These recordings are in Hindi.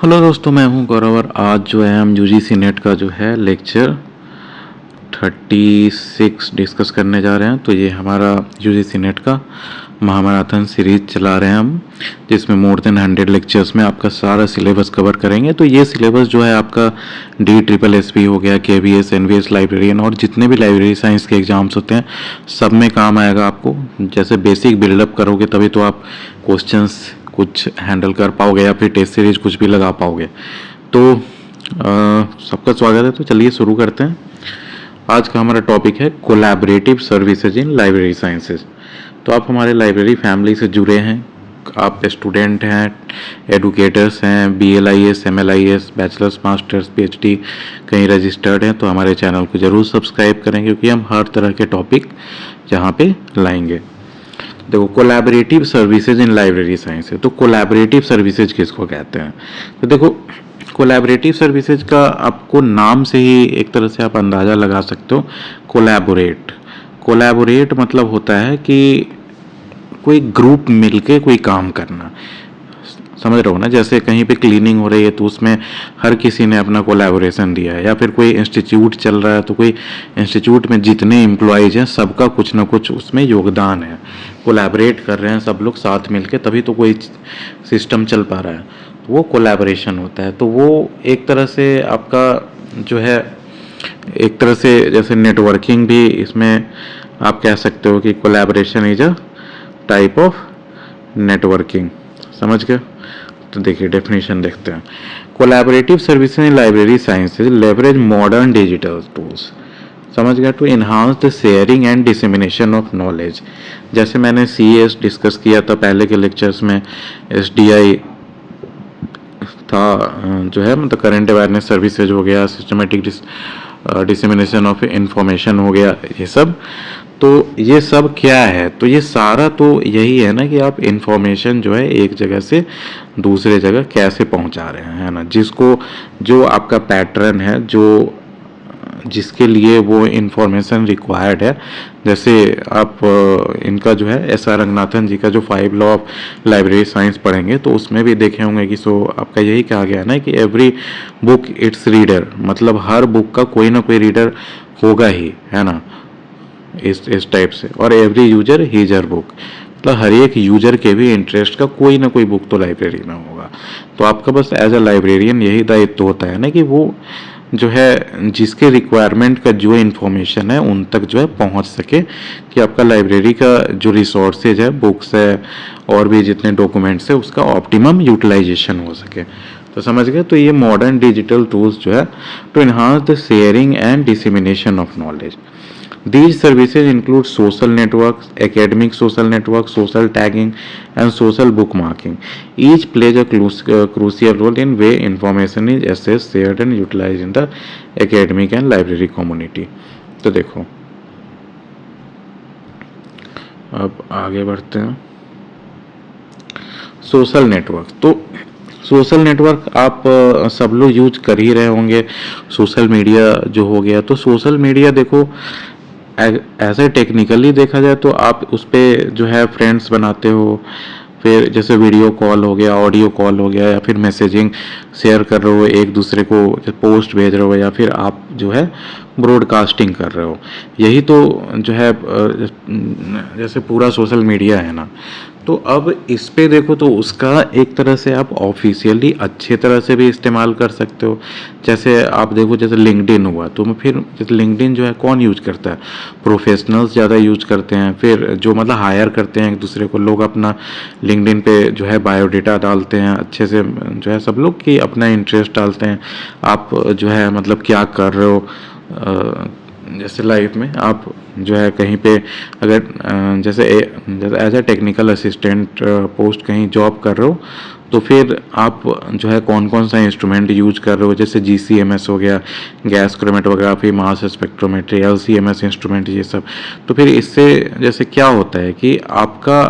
हेलो दोस्तों, मैं हूं गौरव और आज जो है हम यूजीसी नेट का जो है लेक्चर 36 डिस्कस करने जा रहे हैं। तो ये हमारा यूजीसी नेट का महामैराथन सीरीज चला रहे हैं हम, जिसमें मोर देन 100 लेक्चर्स में आपका सारा सिलेबस कवर करेंगे। तो ये सिलेबस जो है आपका DSSS हो गया, KVS, NVS लाइब्रेरियन और जितने भी लाइब्रेरी साइंस के एग्ज़ाम्स होते हैं सब में काम आएगा आपको। जैसे बेसिक बिल्डअप करोगे तभी तो आप क्वेश्चंस कुछ हैंडल कर पाओगे या फिर टेस्ट सीरीज कुछ भी लगा पाओगे। तो सबका स्वागत है। तो चलिए शुरू करते हैं। आज का हमारा टॉपिक है collaborative services in library sciences. तो आप हमारे लाइब्रेरी फैमिली से जुड़े हैं, आप स्टूडेंट हैं, एडुकेटर्स हैं, BLIS, MLIS, bachelors, masters, PhD कहीं रजिस्टर्ड हैं, तो हमारे चैनल को ज़रूर सब्सक्राइब करें क्योंकि हम हर तरह के टॉपिक यहाँ पे लाएंगे। देखो, collaborative services in library science है। तो कोलैबोरेटिव सर्विसेज किसको कहते हैं? तो देखो, कोलैबोरेटिव सर्विसेज का आपको नाम से ही एक तरह से आप अंदाज़ा लगा सकते हो। कोलैबोरेट मतलब होता है कि कोई ग्रुप मिलके कोई काम करना, समझ रहे हो ना। जैसे कहीं पे क्लीनिंग हो रही है तो उसमें हर किसी ने अपना कोलैबोरेशन दिया है, या फिर कोई इंस्टीट्यूट चल रहा है तो कोई इंस्टीट्यूट में जितने एम्प्लॉयज़ हैं सबका कुछ ना कुछ उसमें योगदान है। कोलैबोरेट कर रहे हैं सब लोग साथ मिलके, तभी तो कोई सिस्टम चल पा रहा है। तो वो कोलैबोरेशन होता है। तो वो एक तरह से आपका जो है, एक तरह से जैसे नेटवर्किंग भी इसमें आप कह सकते हो कि collaboration is a type of networking. समझ गए? तो देखिए डेफिनेशन देखते हैं। Collaborative services in library sciences leverage modern digital tools, समझ गया, to enhance the sharing and dissemination of knowledge. जैसे मैंने CS डिस्कस किया था पहले के लेक्चर्स में, SDI था जो है, मतलब करंट अवेयरनेस सर्विसेज हो गया, सिस्टमेटिक डिसेमिनेशन ऑफ इंफॉर्मेशन हो गया, ये सब। तो ये सब क्या है? तो ये सारा तो यही है ना कि आप इंफॉर्मेशन जो है एक जगह से दूसरे जगह कैसे पहुंचा रहे हैं, है ना। जिसको जो आपका पैटर्न है, जो जिसके लिए वो इंफॉर्मेशन रिक्वायर्ड है। जैसे आप इनका जो है SR रंगनाथन जी का जो 5 लॉ ऑफ लाइब्रेरी साइंस पढ़ेंगे तो उसमें भी देखे होंगे कि आपका यही कहा गया है ना कि एवरी बुक इट्स रीडर, मतलब हर बुक का कोई ना कोई रीडर होगा ही, है ना, इस टाइप से। और एवरी यूजर हीजर बुक, मतलब हर एक यूजर के भी इंटरेस्ट का कोई ना कोई बुक तो लाइब्रेरी में होगा। तो आपका बस एज अ लाइब्रेरियन यही दायित्व होता है ना कि वो जो है जिसके रिक्वायरमेंट का जो इन्फॉर्मेशन है उन तक जो है पहुंच सके, कि आपका लाइब्रेरी का जो रिसोर्सेज है, बुक्स है और भी जितने डॉक्यूमेंट्स है, उसका ऑप्टिमम यूटिलाइजेशन हो सके। तो समझ गए? तो ये मॉडर्न डिजिटल टूल्स जो है to enhance the sharing and dissemination of knowledge. These services include social networks, academic social networks, social tagging, and social bookmarking. Each plays a crucial role in way information is accessed, shared, and utilized in the academic and library community. तो देखो, अब आगे बढ़ते हैं। सोशल नेटवर्क, तो सोशल नेटवर्क आप सब लोग यूज कर ही रहे होंगे। सोशल मीडिया जो हो गया, तो सोशल मीडिया देखो ऐसे टेक्निकली देखा जाए तो आप उस पर जो है फ्रेंड्स बनाते हो, फिर जैसे वीडियो कॉल हो गया, ऑडियो कॉल हो गया, या फिर मैसेजिंग शेयर कर रहे हो, एक दूसरे को पोस्ट भेज रहे हो, या फिर आप जो है ब्रॉडकास्टिंग कर रहे हो। यही तो जो है जैसे पूरा सोशल मीडिया है ना। तो अब इस पे देखो तो उसका एक तरह से आप ऑफिशियली अच्छे तरह से भी इस्तेमाल कर सकते हो। जैसे आप देखो, जैसे लिंक्डइन हुआ, तो फिर जैसे लिंक्डइन जो है कौन यूज करता है? प्रोफेशनल्स ज़्यादा यूज करते हैं। फिर जो मतलब हायर करते हैं एक दूसरे को, लोग अपना लिंक्डइन पे जो है बायोडेटा डालते हैं अच्छे से, जो है सब लोग की अपना इंटरेस्ट डालते हैं। आप जो है मतलब क्या कर रहे हो, जैसे लाइफ में आप जो है कहीं पे अगर जैसे as a technical assistant post कहीं जॉब कर रहे हो, तो फिर आप जो है कौन कौन सा इंस्ट्रूमेंट यूज कर रहे हो, जैसे GCMS हो गया, gas chromatography, mass spectrometry, LCMS instrument, ये सब। तो फिर इससे जैसे क्या होता है कि आपका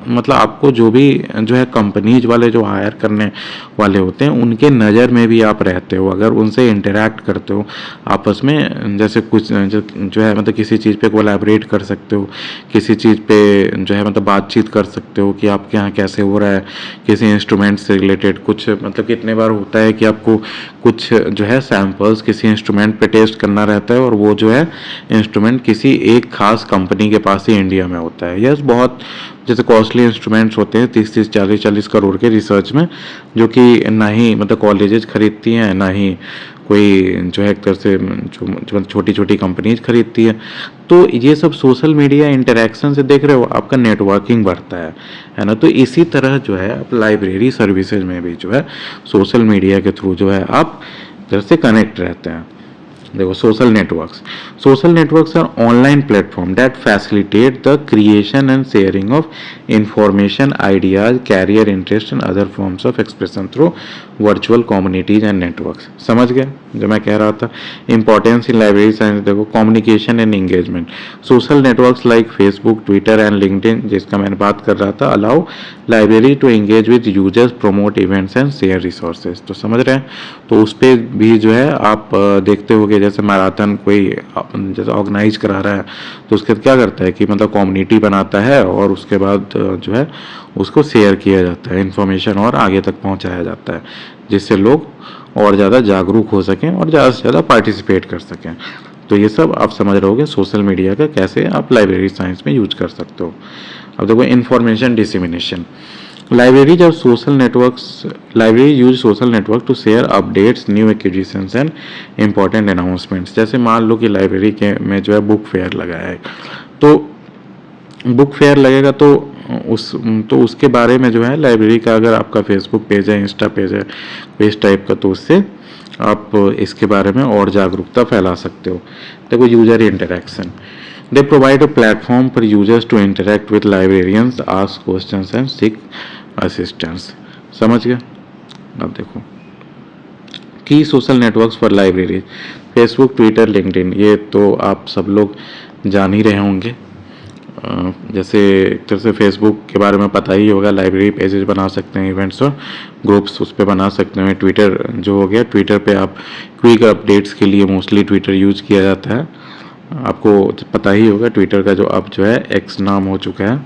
मतलब आपको जो भी जो है कंपनीज वाले जो हायर करने वाले होते हैं उनके नज़र में भी आप रहते हो, अगर उनसे इंटरेक्ट करते हो आपस में, जैसे कुछ जो है मतलब किसी चीज़ पे कोलैबोरेट कर सकते हो, किसी चीज़ पे जो है मतलब बातचीत कर सकते हो कि आपके यहाँ कैसे हो रहा है, किसी इंस्ट्रूमेंट से रिलेटेड कुछ, मतलब कितने बार होता है कि आपको कुछ जो है सैम्पल्स किसी इंस्ट्रूमेंट पे टेस्ट करना रहता है और वो जो है इंस्ट्रूमेंट किसी एक खास कंपनी के पास ही इंडिया में होता है। यस, बहुत जैसे कॉस्टली इंस्ट्रूमेंट्स होते हैं 30-30, 40-40 करोड़ के रिसर्च में, जो कि ना ही मतलब कॉलेजेस खरीदती हैं, ना ही कोई जो है एक तरह से जो छोटी छोटी कंपनीज खरीदती है। तो ये सब सोशल मीडिया इंटरेक्शन से देख रहे हो आपका नेटवर्किंग बढ़ता है ना। तो इसी तरह जो है आप लाइब्रेरी सर्विसेज में भी जो है सोशल मीडिया के थ्रू जो है आप इधर से कनेक्ट रहते हैं। देखो, social networks are online platform that facilitate the creation and sharing of information, ideas, career interest and other forms of expression through virtual communities and networks. समझ गए जो मैं कह रहा था। इंपॉर्टेंस इन लाइब्रेरी साइंस, देखो, communication and engagement. Social networks like Facebook, Twitter and LinkedIn, जिसका मैंने बात कर रहा था, allow library to engage with users, promote events and share resources. तो समझ रहे हैं। तो उस पर भी जो है आप देखते होगे, जैसे मैराथन कोई जैसे ऑर्गेनाइज करा रहा है तो उसके क्या करता है कि मतलब कम्युनिटी बनाता है और उसके बाद जो है उसको शेयर किया जाता है इन्फॉर्मेशन और आगे तक पहुंचाया जाता है, जिससे लोग और ज़्यादा जागरूक हो सकें और ज़्यादा से ज़्यादा पार्टिसिपेट कर सकें। तो ये सब आप समझ रहे होगे सोशल मीडिया का कैसे आप लाइब्रेरी साइंस में यूज कर सकते हो। अब देखो, information dissemination. Library use social network to share updates, new acquisitions and important announcements। जैसे मान लो कि लाइब्रेरी के में जो है बुक फेयर लगा है, तो बुक फेयर लगेगा तो उसके बारे में जो है लाइब्रेरी का, अगर आपका फेसबुक पेज है, इंस्टा पेज है, इस टाइप का, तो उससे आप इसके बारे में और जागरूकता फैला सकते हो। देखो, user interaction. They provide a platform for users to interact with librarians, ask questions and seek assistance। समझ गए। अब देखो, की social networks for library, Facebook, Twitter, LinkedIn, ये तो आप सब लोग जान ही रहे होंगे। जैसे एक तरह से फेसबुक के बारे में पता ही होगा, लाइब्रेरी पेजेस बना सकते हैं, इवेंट्स और ग्रुप्स उस पर बना सकते हैं। ट्विटर जो हो गया, ट्विटर पे आप क्विक अपडेट्स के लिए मोस्टली ट्विटर यूज किया जाता है। आपको पता ही होगा ट्विटर का जो अब जो है एक्स नाम हो चुका है,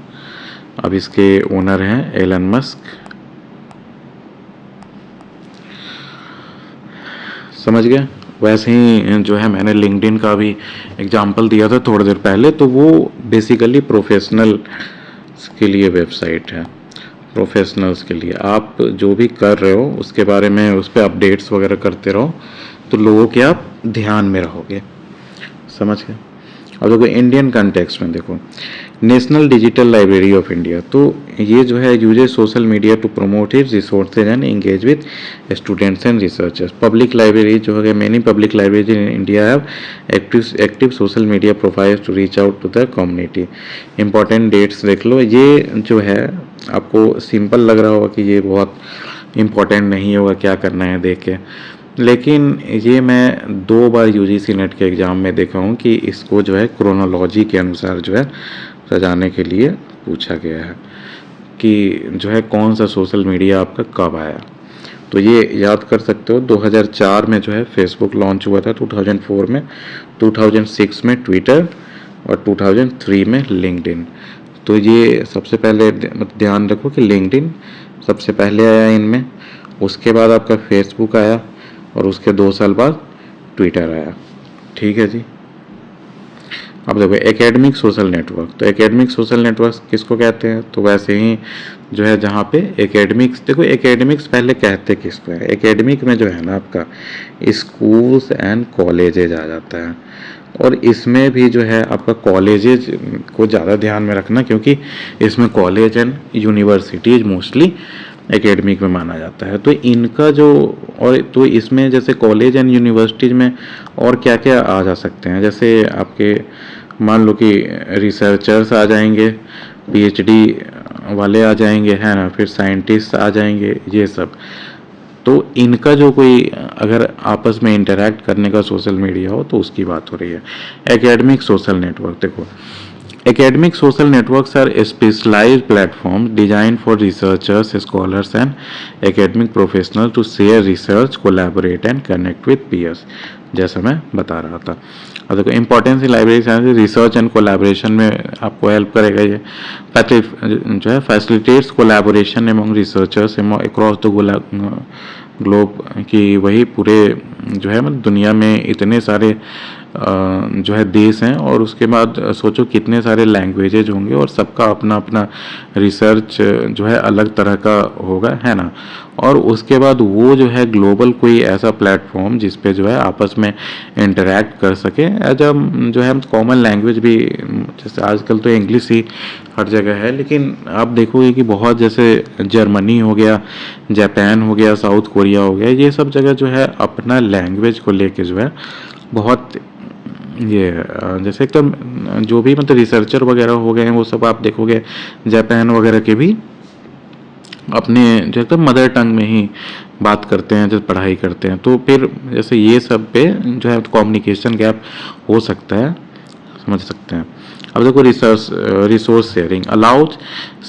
अब इसके ओनर हैं एलन मस्क। समझ गए। वैसे ही जो है मैंने लिंक्डइन का भी एग्जांपल दिया था थोड़ी देर पहले, तो वो बेसिकली प्रोफेशनल के लिए वेबसाइट है। प्रोफेशनल्स के लिए आप जो भी कर रहे हो उसके बारे में उस पर अपडेट्स वगैरह करते रहो, तो लोगों के आप ध्यान में रहोगे। समझ गए। अब देखो, इंडियन कंटेक्स्ट में देखो, national digital library of India, तो ये जो है uses social media to promote its resources and engage with students and researchers. Public library जो है, many public library in India have active social media profiles to reach out to the community. Important dates देख लो। ये जो है आपको सिंपल लग रहा होगा कि ये बहुत इंपॉर्टेंट नहीं होगा, क्या करना है देख के, लेकिन ये मैं 2 बार यूजीसी नेट के एग्ज़ाम में देखा हूँ कि इसको जो है क्रोनोलॉजी के अनुसार जो है सजाने के लिए पूछा गया है कि जो है कौन सा सोशल मीडिया आपका कब आया। तो ये याद कर सकते हो। 2004 में जो है फेसबुक लॉन्च हुआ था, 2004 में, 2006 में ट्विटर और 2003 में लिंक्डइन। तो ये सबसे पहले ध्यान रखो कि लिंक्डइन सबसे पहले आया इनमें, उसके बाद आपका फेसबुक आया और उसके 2 साल बाद ट्विटर आया। ठीक है जी। अब देखो, एकेडमिक सोशल नेटवर्क। तो एकेडमिक सोशल नेटवर्क किसको कहते हैं? तो वैसे ही जो है जहाँ पे एकेडमिक्स, देखो एकेडमिक्स पहले कहते किसको है? एकेडमिक में जो है ना आपका स्कूल्स एंड कॉलेजेज आ जाता है, और इसमें भी जो है आपका कॉलेजेज को ज़्यादा ध्यान में रखना, क्योंकि इसमें college and universities mostly academic में माना जाता है। तो इनका जो, और तो इसमें जैसे कॉलेज एंड यूनिवर्सिटीज में और क्या क्या आ जा सकते हैं, जैसे आपके मान लो कि रिसर्चर्स आ जाएंगे, पीएचडी वाले आ जाएंगे, है ना, फिर साइंटिस्ट आ जाएंगे, ये सब। तो इनका जो कोई अगर आपस में इंटरेक्ट करने का सोशल मीडिया हो तो उसकी बात हो रही है। एकेडमिक सोशल नेटवर्क देखो, Academic social networks are specialized platforms designed for researchers, scholars, and academic professionals to share research, collaborate, and connect with peers. जैसा मैं बता रहा था। अब देखो importance in library science research and collaboration में आपको हेल्प करेगा ये। जो है facilitates collaboration among researchers across the globe की वही पूरे जो है मतलब दुनिया में इतने सारे जो है देश हैं और उसके बाद सोचो कितने सारे लैंग्वेजेज होंगे और सबका अपना अपना रिसर्च जो है अलग तरह का होगा, है ना। और उसके बाद वो जो है ग्लोबल कोई ऐसा प्लेटफॉर्म जिस पे जो है आपस में इंटरेक्ट कर सके एज अ जो है कॉमन लैंग्वेज भी। जैसे आजकल तो इंग्लिश ही हर जगह है, लेकिन आप देखोगे कि बहुत जैसे जर्मनी हो गया, जापान हो गया, साउथ कोरिया हो गया, ये सब जगह जो है अपना लैंग्वेज को लेके जो है बहुत ये जैसे एकदम जो भी मतलब रिसर्चर वगैरह हो गए हैं वो सब आप देखोगे जापान वगैरह के भी अपने जो एकदम मदर टंग में ही बात करते हैं जब पढ़ाई करते हैं। तो फिर जैसे ये सब पे जो है कम्युनिकेशन गैप हो सकता है, समझ सकते हैं। अब देखो resource sharing allows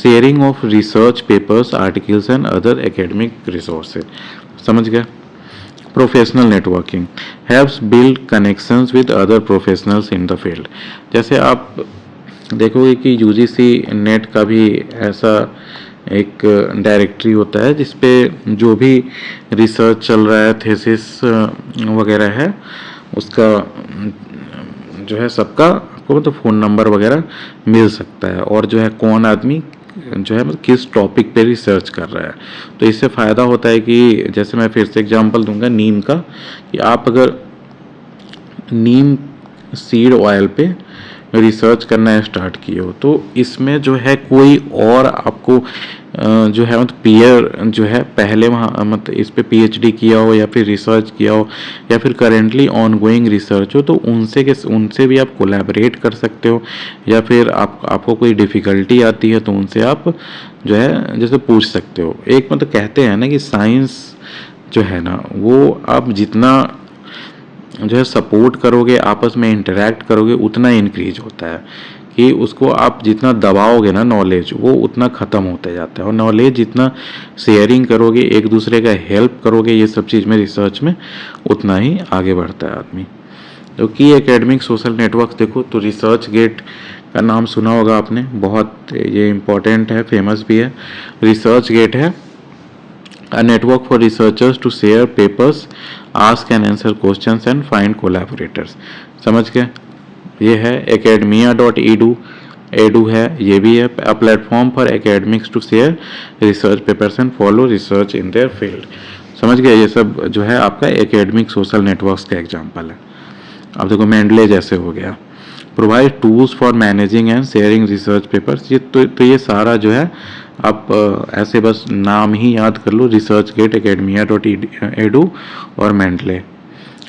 sharing of research papers, articles and other academic resources. समझ गए। Professional networking helps build connections with other professionals in the field. जैसे आप देखोगे कि यूजीसी नेट का भी ऐसा एक डायरेक्टरी होता है जिसपे जो भी रिसर्च चल रहा है, थेसिस वगैरह है, उसका जो है सबका आपको मतलब फ़ोन नंबर वगैरह मिल सकता है और जो है कौन आदमी जो है मतलब किस टॉपिक पे रिसर्च कर रहा है। तो इससे फ़ायदा होता है कि जैसे मैं फिर से एग्जांपल दूंगा नीम का, कि आप अगर नीम सीड ऑयल पे रिसर्च करना स्टार्ट किए हो तो इसमें जो है कोई और आपको जो है मतलब पीयर जो है पहले वहाँ मतलब इस पे पीएचडी किया हो या फिर रिसर्च किया हो या फिर करेंटली ऑनगोइंग रिसर्च हो, तो उनसे भी आप कोलैबोरेट कर सकते हो। या फिर आपको कोई डिफ़िकल्टी आती है तो उनसे आप जो है जैसे पूछ सकते हो। एक मतलब कहते हैं ना कि साइंस जो है ना वो आप जितना जो है सपोर्ट करोगे, आपस में इंटरेक्ट करोगे, उतना इंक्रीज होता है। कि उसको आप जितना दबाओगे ना नॉलेज, वो उतना ख़त्म होते जाता है। और नॉलेज जितना शेयरिंग करोगे, एक दूसरे का हेल्प करोगे ये सब चीज़ में, रिसर्च में, उतना ही आगे बढ़ता है आदमी। तो की एकेडमिक सोशल नेटवर्क देखो तो रिसर्च गेट का नाम सुना होगा आपने, बहुत ये इम्पोर्टेंट है, फेमस भी है। रिसर्च गेट है a network for researchers to share papers, ask and answer questions and find collaborators। समझ गए। ये है academia.edu, एडू है, ये भी है a platform for academics to share research papers and follow research in their field। समझ गए। ये सब जो है आपका एकेडमिक सोशल नेटवर्क्स का एग्जाम्पल है। अब देखो मेंडले जैसे हो गया, provide tools for managing and sharing research papers. ये तो ये सारा जो है आप ऐसे बस नाम ही याद कर लो, रिसर्च गेट, academia.edu और मेंडले।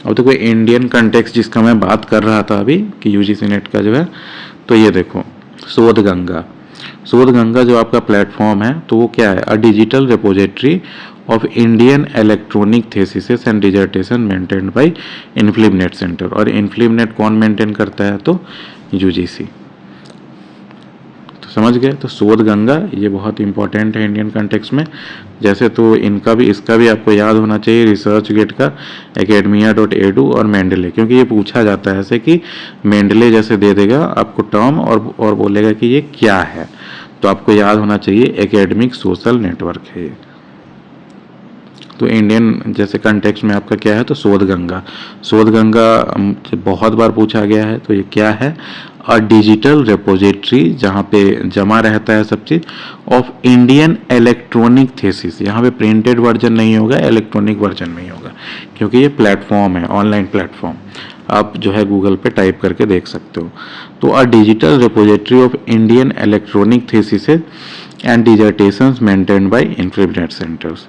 अब देखो इंडियन कंटेक्स्ट जिसका मैं बात कर रहा था अभी कि यूजीसी नेट का जो है, तो ये देखो शोध गंगा जो आपका प्लेटफॉर्म है, तो वो क्या है, a digital repository of Indian electronic thesis and dissertation maintained by INFLIBNET centre. और इन्फ्लिबनेट कौन मेंटेन करता है, तो यूजीसी। तो समझ गए। तो शोध गंगा ये बहुत इंपॉर्टेंट है इंडियन कंटेक्स्ट में। जैसे तो इसका भी आपको याद होना चाहिए, रिसर्च गेट का, academia.edu और मेंडले, क्योंकि ये पूछा जाता है ऐसे कि मेंडले जैसे दे देगा आपको टर्म और बोलेगा कि ये क्या है, तो आपको याद होना चाहिए एकेडमिक सोशल नेटवर्क है ये। तो इंडियन जैसे कंटेक्स्ट में आपका क्या है, तो शोध गंगा बहुत बार पूछा गया है। तो ये क्या है, अ डिजिटल रिपोजिटरी जहाँ पे जमा रहता है सब चीज़, ऑफ इंडियन इलेक्ट्रॉनिक थेसिस। यहाँ पे प्रिंटेड वर्जन नहीं होगा, इलेक्ट्रॉनिक वर्जन में ही होगा, क्योंकि ये प्लेटफॉर्म है, ऑनलाइन प्लेटफॉर्म। आप जो है गूगल पे टाइप करके देख सकते हो। तो a digital repository of Indian electronic thesis and dissertations maintained by INFLIBNET centres.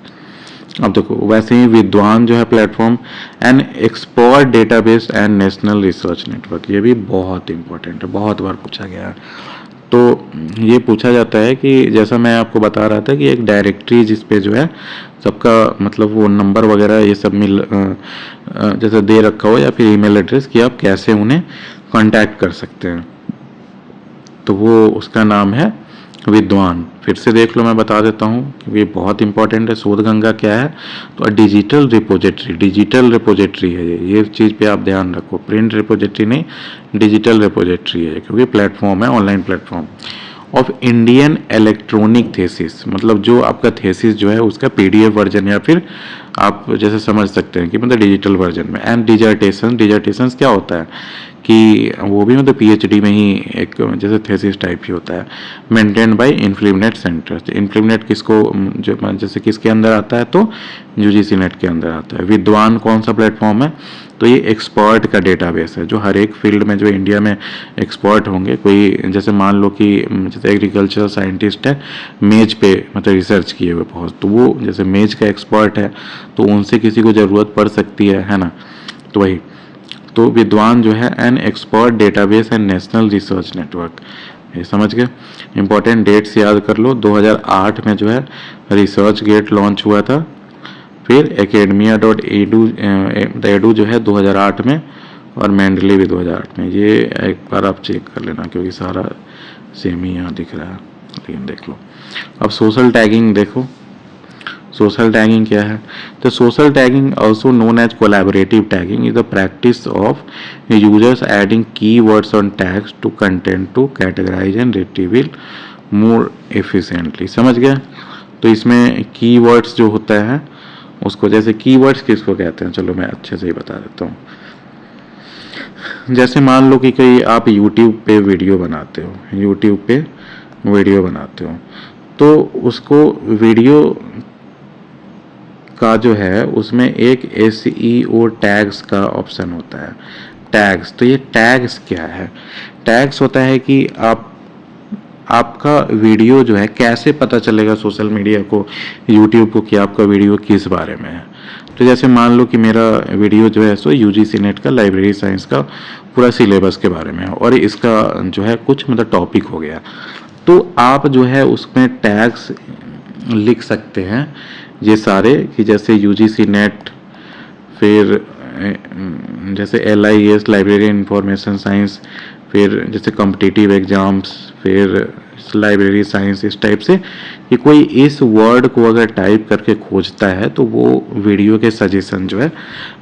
अब देखो वैसे ही विद्वान जो है platform, and expert database and national research network, ये भी बहुत इंपॉर्टेंट है, बहुत बार पूछा गया है। तो ये पूछा जाता है कि जैसा मैं आपको बता रहा था कि एक डायरेक्टरी जिस पे जो है सबका मतलब वो नंबर वगैरह ये सब जैसे दे रखा हो, या फिर ईमेल एड्रेस, कि आप कैसे उन्हें कांटेक्ट कर सकते हैं। तो वो उसका नाम है विद्वान। फिर से देख लो, मैं बता देता हूँ क्योंकि ये बहुत इंपॉर्टेंट है। शोध गंगा क्या है? तो डिजिटल रिपोजिटरी है ये चीज़ पे आप ध्यान रखो। प्रिंट रिपोजिटरी नहीं, डिजिटल रिपोजिटरी है, क्योंकि प्लेटफॉर्म है, online platform of Indian electronic thesis. मतलब जो आपका थेसिस जो है उसका पीडीएफ वर्जन, या फिर आप जैसे समझ सकते हैं कि मतलब डिजिटल वर्जन में। एंड डिजर्टेशन क्या होता है कि वो भी मतलब पीएचडी में ही एक जैसे थेसिस टाइप ही होता है। Maintained by INFLIBNET centre. INFLIBNET किसको जो जैसे किसके अंदर आता है? तो यूजीसी नेट के अंदर आता है। विद्वान कौन सा प्लेटफॉर्म है? तो ये एक्सपर्ट का डेटाबेस है, जो हर एक फील्ड में जो इंडिया में एक्सपर्ट होंगे। कोई जैसे मान लो कि जैसे एग्रीकल्चर साइंटिस्ट है, मेज पे मतलब रिसर्च किए हुए बहुत, तो वो जैसे मेज का एक्सपर्ट है, तो उनसे किसी को ज़रूरत पड़ सकती है ना? तो वही, तो विद्वान जो है an expert database and national research network. ये समझ गए? इंपॉर्टेंट डेट्स याद कर लो। 2008 में जो है रिसर्च गेट लॉन्च हुआ था। फिर academia.edu जो है 2008 में, और मेंडली भी 2008 में। ये एक बार आप चेक कर लेना क्योंकि सारा सेम ही यहाँ दिख रहा है, लेकिन देख लो। अब सोशल टैगिंग देखो। सोशल टैगिंग क्या है? तो social tagging also known as collaborative tagging is the practice of users adding keywords on tags to content to categorize and retrieval more efficiently. समझ गए? तो इसमें कीवर्ड्स जो होता है उसको, जैसे कीवर्ड्स किसको कहते हैं, चलो मैं अच्छे से ही बता देता हूँ। जैसे मान लो कि कोई आप YouTube पे वीडियो बनाते हो, तो उसको वीडियो का जो है उसमें एक SEO टैग्स का ऑप्शन होता है। टैग्स, तो ये टैग्स क्या है? टैग्स होता है कि आपका वीडियो जो है कैसे पता चलेगा सोशल मीडिया को, यूट्यूब को, कि आपका वीडियो किस बारे में है। तो जैसे मान लो कि मेरा वीडियो जो है सो यूजीसी नेट का लाइब्रेरी साइंस का पूरा सिलेबस के बारे में है, और इसका जो है कुछ मतलब टॉपिक हो गया, तो आप जो है उसमें टैग्स लिख सकते हैं ये सारे, कि जैसे यूजीसी नेट, फिर जैसे LIS लाइब्रेरी इंफॉर्मेशन साइंस, फिर जैसे कॉम्पिटिटिव एग्जाम्स, फिर लाइब्रेरी साइंस, इस टाइप से कि कोई इस वर्ड को अगर टाइप करके खोजता है तो वो वीडियो के सजेशन जो है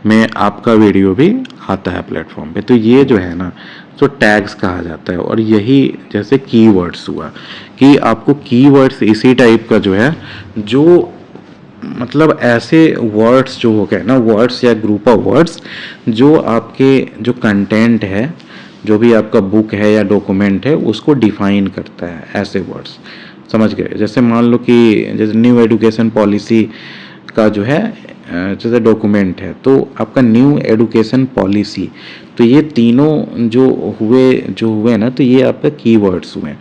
में आपका वीडियो भी आता है प्लेटफॉर्म पे। तो ये जो है ना, तो टैग्स कहा जाता है। और यही जैसे कीवर्ड्स हुआ कि आपको कीवर्ड्स इसी टाइप का जो है, जो मतलब ऐसे वर्ड्स जो हो गए ना, वर्ड्स या ग्रुप ऑफ वर्ड्स जो आपके जो कंटेंट है, जो भी आपका बुक है या डॉक्यूमेंट है, उसको डिफाइन करता है, ऐसे वर्ड्स। समझ गए? जैसे मान लो कि जैसे न्यू एजुकेशन पॉलिसी का जो है जैसे डॉक्यूमेंट है, तो आपका न्यू एजुकेशन पॉलिसी, तो ये तीनों जो हुए ना, तो ये आपका कीवर्ड्स हुए।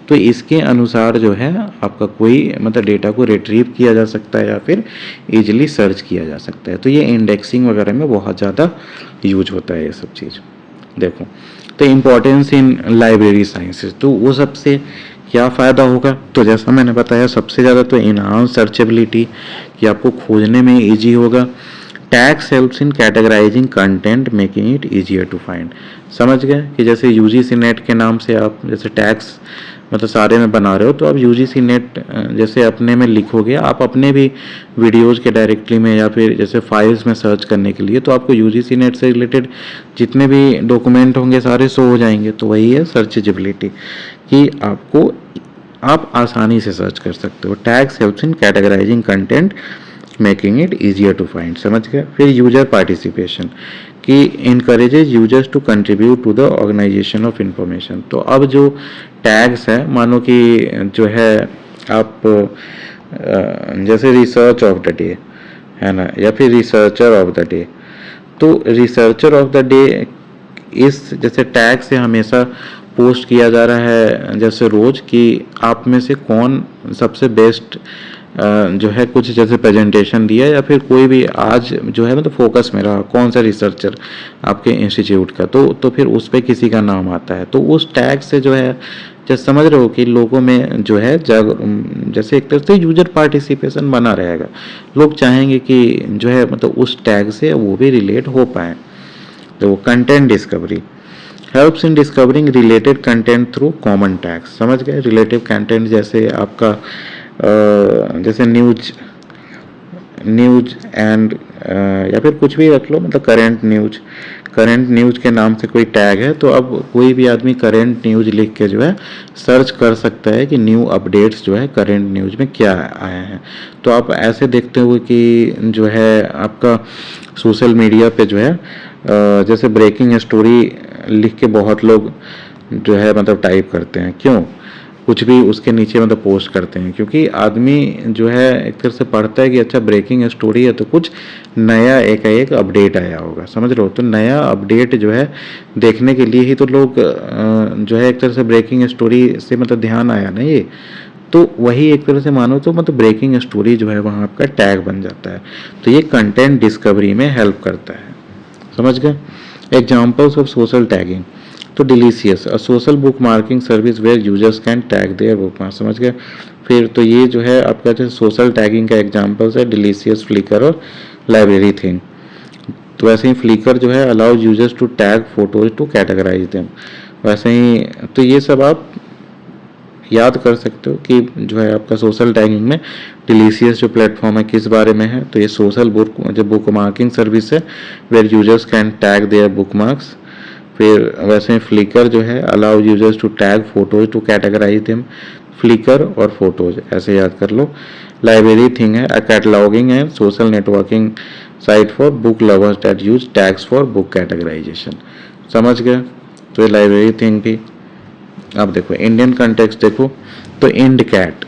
तो इसके अनुसार जो है आपका कोई मतलब डेटा को रिट्रीव किया जा सकता है या फिर इजीली सर्च किया जा सकता है। तो ये इंडेक्सिंग वगैरह में बहुत ज़्यादा यूज होता है ये सब चीज़। देखो, तो इम्पोर्टेंस इन लाइब्रेरी साइंसेस, तो वो सबसे क्या फ़ायदा होगा? तो जैसा मैंने बताया, सबसे ज़्यादा तो इनहांस सर्चेबिलिटी, कि आपको खोजने में इजी होगा। Tags helps in categorizing content making it easier to find. समझ गए कि जैसे यूजीसी नेट के नाम से आप जैसे टैग्स मतलब सारे में बना रहे हो, तो आप यूजीसी नेट जैसे अपने में लिखोगे, आप अपने भी वीडियोस के डायरेक्टली में या फिर जैसे फाइल्स में सर्च करने के लिए, तो आपको यूजीसी नेट से रिलेटेड जितने भी डॉक्यूमेंट होंगे सारे शो हो जाएंगे। तो वही है सर्चेबिलिटी, कि आप आसानी से सर्च कर सकते हो। Tags helps in categorizing content making it easier to find. समझ गए? फिर यूजर पार्टिसिपेशन, कि encourages users to contribute to the organization of information. तो अब जो टैग्स है, मानो कि जो है आप जैसे रिसर्च ऑफ द डे है ना, या फिर रिसर्चर ऑफ द डे, तो रिसर्चर ऑफ द डे इस जैसे टैग से हमेशा पोस्ट किया जा रहा है, जैसे रोज़, कि आप में से कौन सबसे बेस्ट जो है कुछ जैसे प्रेजेंटेशन दिया, या फिर कोई भी आज जो है मतलब फोकस में रहा, कौन सा रिसर्चर आपके इंस्टीट्यूट का, तो फिर उस पर किसी का नाम आता है। तो उस टैग से जो है, जैसे समझ रहे हो कि लोगों में जो है जैसे एक तरह से यूजर पार्टिसिपेशन बना रहेगा। लोग चाहेंगे कि जो है मतलब उस टैग से वो भी रिलेट हो पाए। तो content discovery, helps in discovering related content through common tags. समझ गए? रिलेटिव कंटेंट जैसे आपका जैसे न्यूज न्यूज एंड या फिर कुछ भी रख लो, मतलब करंट न्यूज के नाम से कोई टैग है, तो अब कोई भी आदमी करंट न्यूज लिख के जो है सर्च कर सकता है कि न्यू अपडेट्स जो है करंट न्यूज में क्या आए हैं। तो आप ऐसे देखते हुए कि जो है आपका सोशल मीडिया पे जो है जैसे ब्रेकिंग स्टोरी लिख के बहुत लोग जो है मतलब टाइप करते हैं, क्यों? कुछ भी उसके नीचे मतलब पोस्ट करते हैं, क्योंकि आदमी जो है एक तरह से पढ़ता है कि अच्छा ब्रेकिंग स्टोरी है तो कुछ नया एक अपडेट आया होगा। समझ रहे हो? तो नया अपडेट जो है देखने के लिए ही तो लोग जो है एक तरह से ब्रेकिंग स्टोरी से मतलब ध्यान आया ना ये, तो वही एक तरह से मानो तो मतलब ब्रेकिंग स्टोरी जो है वहाँ आपका टैग बन जाता है। तो ये कंटेंट डिस्कवरी में हेल्प करता है। समझ गए? एग्जाम्पल्स ऑफ सोशल टैगिंग, तो Delicious a social book marking service where users can tag their bookmark. समझ गए? फिर तो ये जो है आपका जो सोशल टैगिंग का एग्जाम्पल्स है डिलीशियस, फ्लिकर और लाइब्रेरी थिंग। तो वैसे ही फ्लिकर जो है allows users to tag photos to categorise them. वैसे ही तो ये सब आप याद कर सकते हो कि जो है आपका सोशल टैगिंग में डिलीशियस जो प्लेटफॉर्म है किस बारे में है, तो ये सोशल बुक जो बुक मार्किंग सर्विस है where users can tag their book marks. फिर वैसे ही फ्लिकर जो है allow users to tag photos to categorise them. Flickr और फोटोज ऐसे याद कर लो। लाइब्रेरी थिंग है a cataloguing and social networking site for book lovers that use tags for book categorisation. समझ गए? तो ये लाइब्रेरी थिंग भी। अब देखो इंडियन कंटेक्स्ट देखो, तो इंड कैट,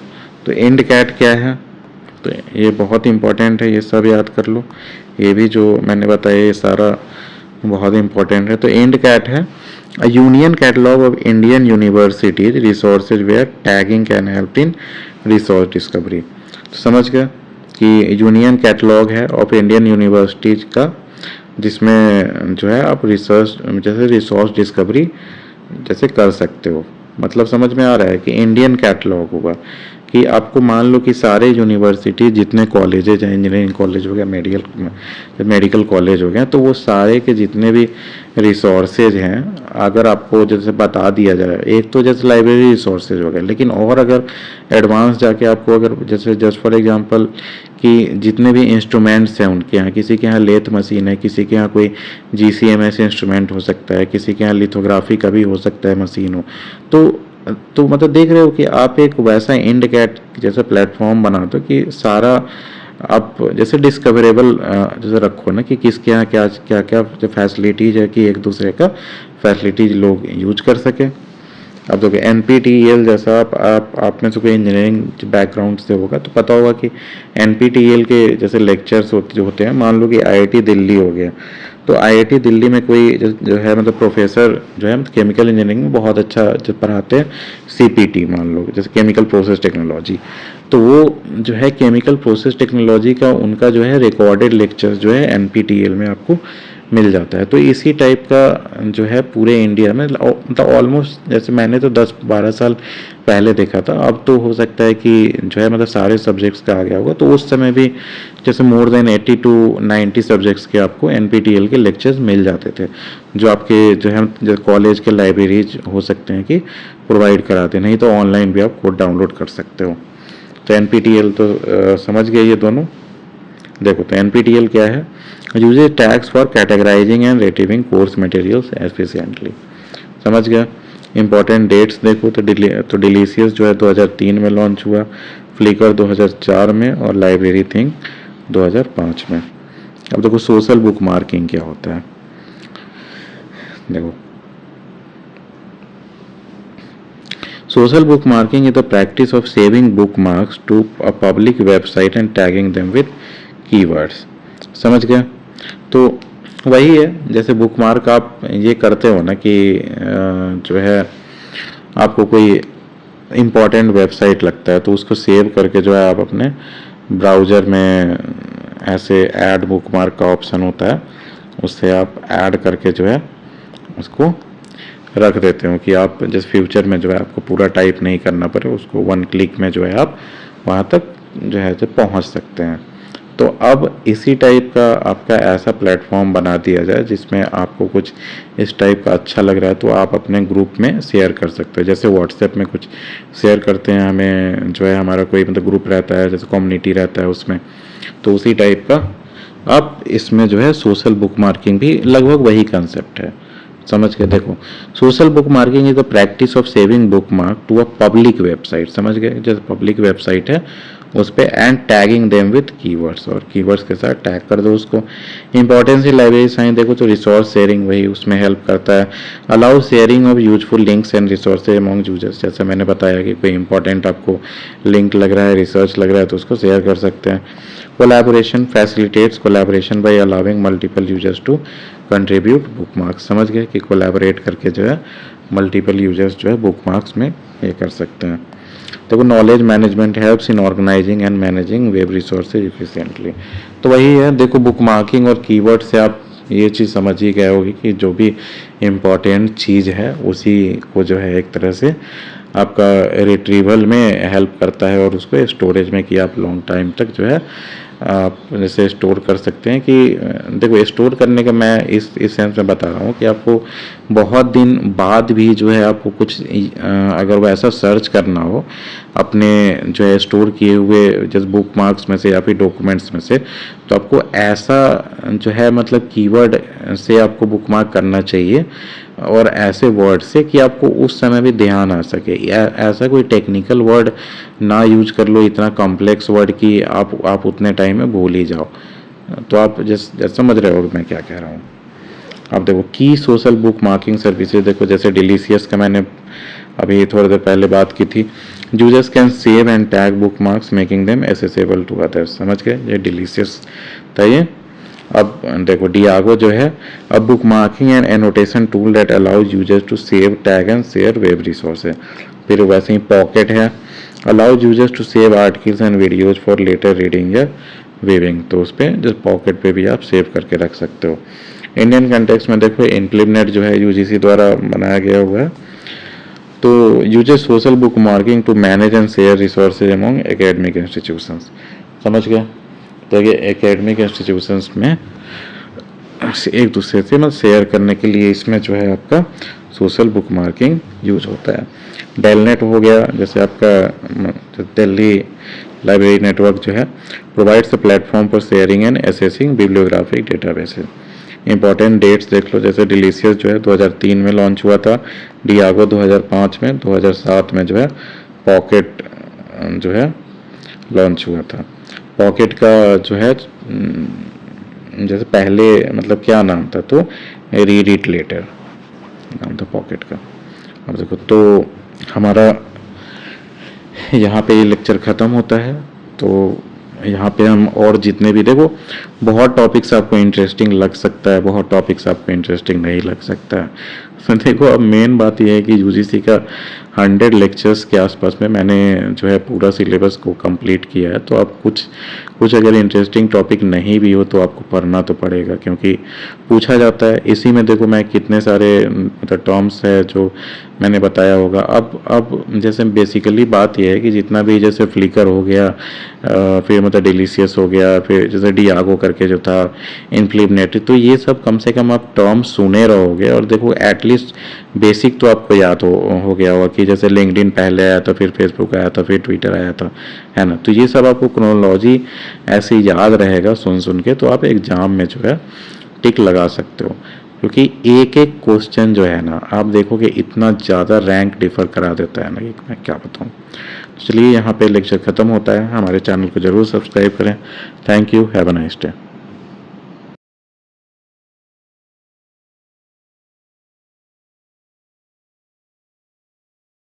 तो इंड कैट क्या है? तो ये बहुत इंपॉर्टेंट है, ये सब याद कर लो। ये भी जो मैंने बताया ये सारा बहुत इंपॉर्टेंट है। तो इंड कैट है a union catalog of Indian universities resources where tagging can help in resource discovery. तो समझ गया कि यूनियन कैटलॉग है ऑफ इंडियन यूनिवर्सिटीज का, जिसमें जो है आप रिसर्च जैसे रिसोर्स डिस्कवरी जैसे कर सकते हो। मतलब समझ में आ रहा है कि इंडियन कैटलॉग होगा कि आपको मान लो कि सारे यूनिवर्सिटी जितने कॉलेजेज हैं, इंजीनियरिंग कॉलेज हो गया, मेडिकल कॉलेज हो गया, तो वो सारे के जितने भी रिसोर्सेज हैं अगर आपको जैसे बता दिया जाए, एक तो जैसे लाइब्रेरी रिसोर्सेज हो गए, लेकिन और अगर एडवांस जाके आपको अगर जैसे जस्ट फॉर एग्जांपल कि जितने भी इंस्ट्रूमेंट्स हैं उनके यहाँ, किसी के यहाँ लेथ मशीन है, किसी के यहाँ कोई GCMS इंस्ट्रूमेंट हो सकता है, किसी के यहाँ लिथोग्राफी का भी हो सकता है मशीन हो, तो मतलब देख रहे हो कि आप एक वैसा इंड कैट जैसा प्लेटफॉर्म बना दो कि सारा आप जैसे डिस्कवरेबल जैसे रखो ना कि किसके यहाँ क्या क्या क्या जो फैसिलिटीज है कि एक दूसरे का फैसिलिटीज लोग यूज कर सके। अब देखो NPTEL जैसा आप में से कोई इंजीनियरिंग बैकग्राउंड से होगा तो पता होगा कि NPTEL के जैसे लेक्चर्स जो होते हैं, मान लो कि IIT दिल्ली हो गया, तो IIT दिल्ली में कोई जो है मतलब प्रोफेसर जो है केमिकल इंजीनियरिंग में बहुत अच्छा जो पढ़ाते हैं, CPT मान लो जैसे केमिकल प्रोसेस टेक्नोलॉजी, तो वो जो है केमिकल प्रोसेस टेक्नोलॉजी का उनका जो है रिकॉर्डेड लेक्चर्स जो है NPTEL में आपको मिल जाता है। तो इसी टाइप का जो है पूरे इंडिया में मतलब ऑलमोस्ट जैसे मैंने तो 10-12 साल पहले देखा था, अब तो हो सकता है कि जो है मतलब सारे सब्जेक्ट्स का आ गया होगा, तो उस समय भी जैसे मोर देन 80 to 90 सब्जेक्ट्स के आपको NPTEL के लेक्चर्स मिल जाते थे, जो आपके जो है जो कॉलेज के लाइब्रेरीज हो सकते हैं कि प्रोवाइड कराते, नहीं तो ऑनलाइन भी आप कोड डाउनलोड कर सकते हो। तो NPTEL तो समझ गए ये दोनों। देखो तो NPTEL क्या है? Uses tags for categorising and retrieving course materials efficiently. समझ गया? इंपॉर्टेंट डेट्स देखो तो डिलीशियस जो है 2003 में लॉन्च हुआ, फ्लिकर 2004 में और लाइब्रेरी थिंग 2005 में। अब देखो सोशल बुक मार्किंग क्या होता है। देखो social bookmarking is the practice of saving bookmarks to a public website and tagging them with keywords. समझ गया? तो वही है जैसे बुक मार्क आप ये करते हो ना कि जो है आपको कोई इम्पोर्टेंट वेबसाइट लगता है तो उसको सेव करके जो है आप अपने ब्राउज़र में ऐसे ऐड बुक मार्क का ऑप्शन होता है, उससे आप ऐड करके जो है उसको रख देते हो कि आप जैसे फ्यूचर में जो है आपको पूरा टाइप नहीं करना पड़े, उसको 1 क्लिक में जो है आप वहाँ तक जो है पहुँच सकते हैं। तो अब इसी टाइप का आपका ऐसा प्लेटफॉर्म बना दिया जाए जिसमें आपको कुछ इस टाइप का अच्छा लग रहा है तो आप अपने ग्रुप में शेयर कर सकते हो। जैसे व्हाट्सएप में कुछ शेयर करते हैं, हमें जो है हमारा कोई मतलब ग्रुप रहता है, जैसे कम्युनिटी रहता है उसमें, तो उसी टाइप का आप इसमें जो है सोशल बुक मार्किंग भी लगभग वही कंसेप्ट है। समझ के देखो, social bookmarking is the practice of saving bookmark to a public website. समझ गए, जैसे पब्लिक वेबसाइट है उस पर and tagging them with keywords, और कीवर्ड्स के साथ टैग कर दो उसको। इंपॉर्टेंस इन लाइब्रेरी साइंस देखो तो रिसोर्स शेयरिंग वही उसमें हेल्प करता है। Allow sharing of useful links and resources among users, जैसे मैंने बताया कि कोई इंपॉर्टेंट आपको लिंक लग रहा है, रिसर्च लग रहा है तो उसको शेयर कर सकते हैं। Collaboration facilitates collaboration by allowing multiple users to contribute bookmarks. समझ गए कि कोलैबोरेट करके जो है मल्टीपल यूजर्स जो है बुक मार्क्स में ये कर सकते हैं। देखो knowledge management helps in organizing and managing web resources efficiently. तो वही है, देखो बुक मार्किंग और कीवर्ड से आप ये चीज़ समझ ही गए होगी कि जो भी इम्पोर्टेंट चीज़ है उसी को जो है एक तरह से आपका रिट्रीवल में हेल्प करता है और उसको स्टोरेज में कि आप लॉन्ग टाइम तक जो है आप जैसे स्टोर कर सकते हैं। कि देखो स्टोर करने का मैं इस सेंस में बता रहा हूँ कि आपको बहुत दिन बाद भी जो है आपको कुछ अगर वैसा सर्च करना हो अपने जो है स्टोर किए हुए जैसे बुक मार्क्स में से या फिर डॉक्यूमेंट्स में से, तो आपको ऐसा जो है मतलब कीवर्ड से आपको बुक मार्क करना चाहिए और ऐसे वर्ड से कि आपको उस समय भी ध्यान आ सके। ऐसा कोई टेक्निकल वर्ड ना यूज कर लो, इतना कॉम्प्लेक्स वर्ड कि आप उतने टाइम में भूल ही जाओ। तो आप जैसे समझ रहे हो मैं क्या कह रहा हूँ। अब देखो की सोशल बुक मार्किंग सर्विसेज, देखो जैसे डिलीशियस का मैंने अभी थोड़ी देर पहले बात की थी। Users can save and tag bookmarks making them accessible to others. समझ गए, ये डिलीशियस था ये। अब देखो डियागो जो है a bookmarking and annotation tool that allows users to save tag and share web resources. फिर वैसे ही पॉकेट है, allows users to save articles and videos for later reading या वेविंग। तो उस पर जस्ट पॉकेट पे भी आप सेव करके रख सकते हो। इंडियन कंटेक्स्ट में देखो इम्प्लीमेंट जो है यूजीसी द्वारा बनाया गया हुआ है। तो uses social bookmarking to manage and share resources among academic institutions. समझ गए, तो ये एकेडमिक इंस्टीट्यूशंस में एक दूसरे से मतलब शेयर करने के लिए इसमें जो है आपका सोशल बुक मार्किंग यूज होता है। डेलनेट हो गया, जैसे आपका दिल्ली लाइब्रेरी नेटवर्क जो है provides a platform for sharing and accessing bibliographic databases. Important dates देख लो, जैसे डिलीशियस जो है 2003 में लॉन्च हुआ था, डियागो 2005 में, 2007 में जो है पॉकेट जो है लॉन्च हुआ था। पॉकेट का जो है जैसे पहले मतलब क्या नाम था, तो रीड इट लेटर नाम था पॉकेट का। अब देखो तो हमारा यहाँ पे ये लेक्चर ख़त्म होता है। तो यहाँ पे हम और जितने भी देखो बहुत टॉपिक्स आपको इंटरेस्टिंग लग सकता है, बहुत टॉपिक्स आपको इंटरेस्टिंग नहीं लग सकता है। तो देखो अब मेन बात यह है कि यूजीसी का 100 लेक्चर्स के आसपास में मैंने जो है पूरा सिलेबस को कंप्लीट किया है। तो आप कुछ अगर इंटरेस्टिंग टॉपिक नहीं भी हो तो आपको पढ़ना तो पड़ेगा, क्योंकि पूछा जाता है। इसी में देखो मैं कितने सारे मतलब टर्म्स है जो मैंने बताया होगा। अब जैसे बेसिकली बात यह है कि जितना भी जैसे फ्लिकर हो गया, फिर मतलब डिलीशियस हो गया, फिर जैसे डियागो करके जो था, इनफ्लिपनेट, तो ये सब कम से कम आप टर्म्स सुने रहोगे और देखो एटलीस्ट बेसिक तो आपको याद हो गया होगा कि जैसे लिंक्डइन पहले आया था, फिर फेसबुक आया था, फिर ट्विटर आया था, है ना। तो ये सब आपको क्रोनोलॉजी ऐसे याद रहेगा सुन के, तो आप एग्जाम में जो है टिक लगा सकते हो। क्योंकि एक एक क्वेश्चन जो है ना आप देखोगे इतना ज़्यादा रैंक डिफर करा देता है ना कि मैं क्या बताऊँ। चलिए यहाँ पे लेक्चर ख़त्म होता है। हमारे चैनल को ज़रूर सब्सक्राइब करें। Thank you, have a nice day.